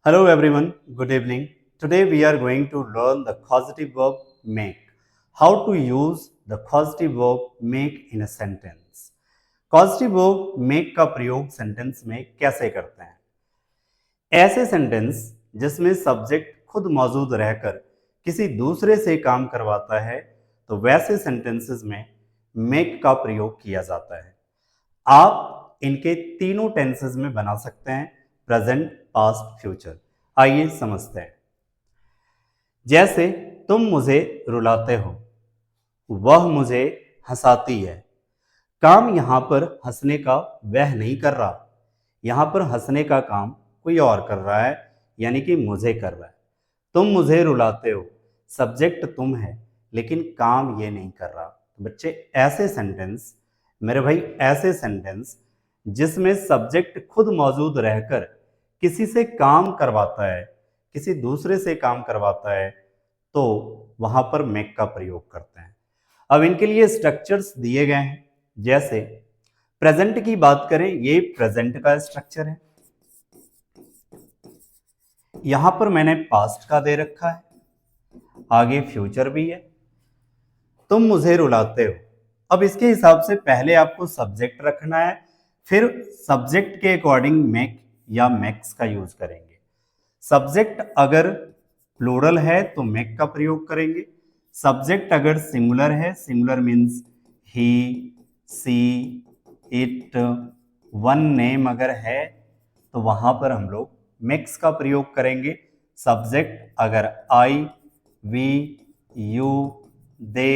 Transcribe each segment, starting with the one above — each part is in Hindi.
Hello everyone, good evening. Today we are going to learn the causative verb make. How to use the causative verb make in a sentence. Causative verb make का प्रयोग सेंटेंस में कैसे करते हैं? ऐसे सेंटेंस जिसमें सब्जेक्ट खुद मौजूद रहकर किसी दूसरे से काम करवाता है तो वैसे सेंटेंसेस में मेक का प्रयोग किया जाता है। आप इनके तीनों टेंसेस में बना सकते हैं, प्रेजेंट, पास्ट, फ्यूचर। आइए समझते हैं। जैसे तुम मुझे रुलाते हो, वह मुझे हंसाती है। काम यहां पर हंसने का वह नहीं कर रहा, यहां पर हंसने का काम कोई और कर रहा है, यानी कि मुझे कर रहा है। तुम मुझे रुलाते हो, सब्जेक्ट तुम है लेकिन काम ये नहीं कर रहा। तो बच्चे ऐसे सेंटेंस, मेरे भाई ऐसे सेंटेंस जिसमें सब्जेक्ट खुद मौजूद रहकर किसी से काम करवाता है, किसी दूसरे से काम करवाता है, तो वहां पर मेक का प्रयोग करते हैं। अब इनके लिए स्ट्रक्चर्स दिए गए हैं। जैसे प्रेजेंट की बात करें, ये प्रेजेंट का स्ट्रक्चर है। यहां पर मैंने पास्ट का दे रखा है, आगे फ्यूचर भी है। तुम मुझे रुलाते हो, अब इसके हिसाब से पहले आपको सब्जेक्ट रखना है, फिर सब्जेक्ट के अकॉर्डिंग मेक या मैक्स का यूज करेंगे। सब्जेक्ट अगर प्लूरल है तो मेक का प्रयोग करेंगे। सब्जेक्ट अगर सिंगुलर है, singular means he, she, it, one name अगर है तो वहां पर हम लोग मेक्स का प्रयोग करेंगे। सब्जेक्ट अगर I, we, you, they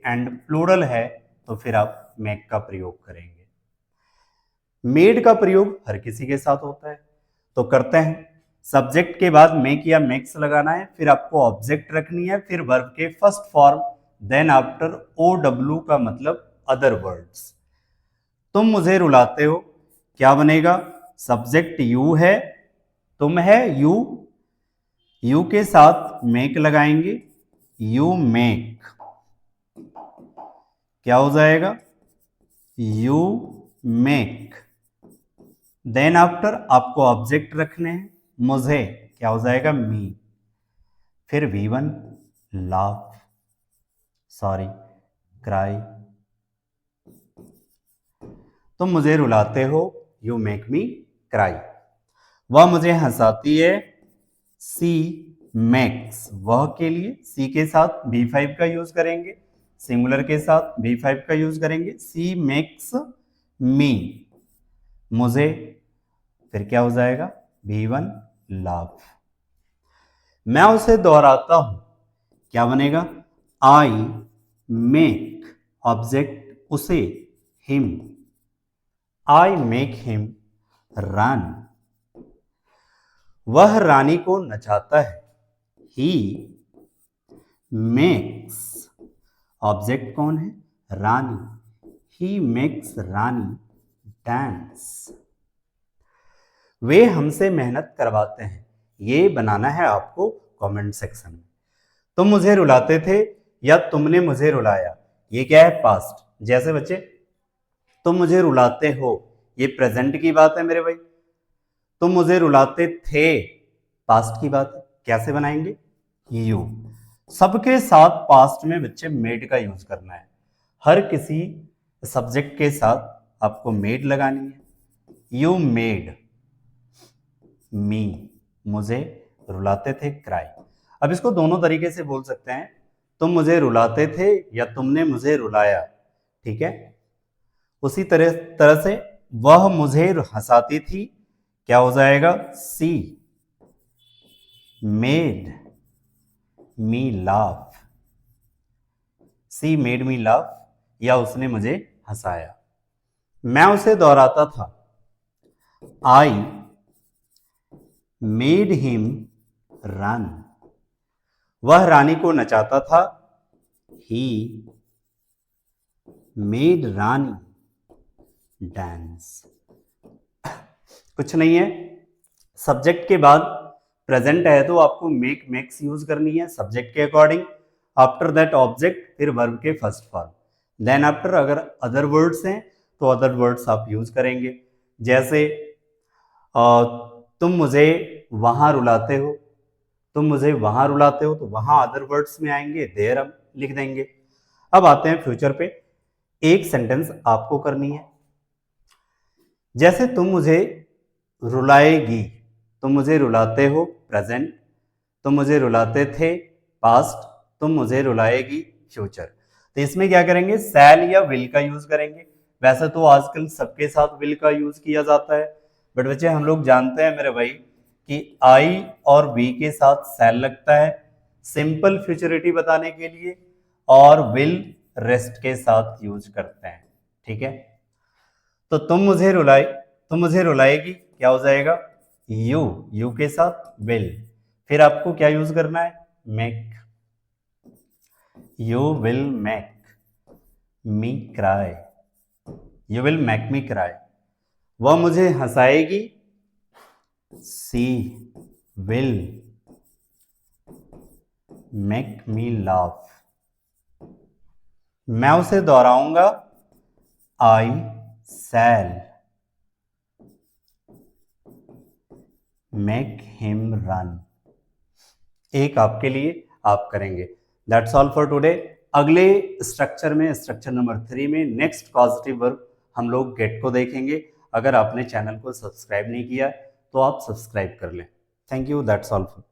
and plural है तो फिर आप मेक का प्रयोग करेंगे। मेड का प्रयोग हर किसी के साथ होता है, तो करते हैं। सब्जेक्ट के बाद मेक या मेक्स लगाना है, फिर आपको ऑब्जेक्ट रखनी है, फिर वर्ब के first form, then after O W का मतलब अदर वर्ड्स। तुम मुझे रुलाते हो, क्या बनेगा? सब्जेक्ट यू है, तुम है यू, यू के साथ मेक लगाएंगे, यू मेक, क्या हो जाएगा? You make. देन आफ्टर आपको ऑब्जेक्ट रखने हैं, मुझे, क्या हो जाएगा? मी। फिर V1 लाफ, सॉरी क्राई। तुम मुझे रुलाते हो, यू मेक मी क्राई। वह मुझे हंसाती है, सी मेक्स, वह के लिए सी के साथ B5 का यूज करेंगे, सिंगुलर के साथ B5 का यूज करेंगे। सी मेक्स मी, मुझे, फिर क्या हो जाएगा? V1 laugh. मैं उसे दोहराता हूं, क्या बनेगा? आई मेक, ऑब्जेक्ट उसे, him, I make him run. वह रानी को नचाता है, ही मेक्स, ऑब्जेक्ट कौन है? रानी, ही मेक्स रानी डांस। वे हमसे मेहनत करवाते हैं, ये बनाना है आपको कमेंट सेक्शन में। तुम मुझे रुलाते थे या तुमने मुझे रुलाया, ये क्या है? पास्ट। जैसे बच्चे तुम मुझे रुलाते हो, ये प्रेजेंट की बात है मेरे भाई। तुम मुझे रुलाते थे, पास्ट की बात है। कैसे बनाएंगे? यू। सबके साथ पास्ट में बच्चे मेड का यूज करना है। हर किसी सब्जेक्ट के साथ आपको मेड लगानी है। यू मेड मी, मुझे रुलाते थे, क्राई। अब इसको दोनों तरीके से बोल सकते हैं, तुम मुझे रुलाते थे या तुमने मुझे रुलाया, ठीक है। उसी तरह से वह मुझे हंसाती थी, क्या हो जाएगा? सी मेड मी लाफ, सी मेड मी लाफ, या उसने मुझे हंसाया। मैं उसे दोहराता था, आई मेड हिम रन। वह रानी को नचाता था, ही मेड रानी डांस। कुछ नहीं है। सब्जेक्ट के बाद प्रेजेंट है तो आपको मेक मेक्स यूज करनी है सब्जेक्ट के अकॉर्डिंग। आफ्टर दैट ऑब्जेक्ट, फिर वर्ब के फर्स्ट फॉर्म। देन आफ्टर अगर अदर वर्ड्स हैं तो अदर वर्ड्स आप यूज करेंगे। जैसे तुम मुझे वहां रुलाते हो, तुम मुझे वहां रुलाते हो, तो वहां अदर वर्ड्स में आएंगे, देयर हम लिख देंगे। अब आते हैं फ्यूचर पे। एक सेंटेंस आपको करनी है, जैसे तुम मुझे रुलाएगी, तुम मुझे रुलाते हो प्रेजेंट, तुम मुझे रुलाते थे पास्ट, तुम मुझे रुलाएगी फ्यूचर। तो इसमें क्या करेंगे, शैल या विल का यूज करेंगे। वैसे तो आजकल सबके साथ विल का यूज किया जाता है, बट बच्चे हम लोग जानते हैं मेरे भाई कि आई और वी के साथ शैल लगता है सिंपल फ्यूचरिटी बताने के लिए, और विल रेस्ट के साथ यूज करते हैं। ठीक है, तो तुम मुझे रुलाएगी क्या हो जाएगा, यू के साथ विल, फिर आपको क्या यूज करना है, make, you will make me cry, you will make me cry. वह मुझे हंसाएगी, सी विल मेक मी लाफ। मैं उसे दोहराऊंगा, आई शैल मेक हिम रन। एक आपके लिए आप करेंगे। That's all for today. अगले स्ट्रक्चर में, स्ट्रक्चर नंबर 3 में नेक्स्ट पॉजिटिव वर्ब हम लोग गेट को देखेंगे। अगर आपने चैनल को सब्सक्राइब नहीं किया तो आप सब्सक्राइब कर लें। Thank you, that's all for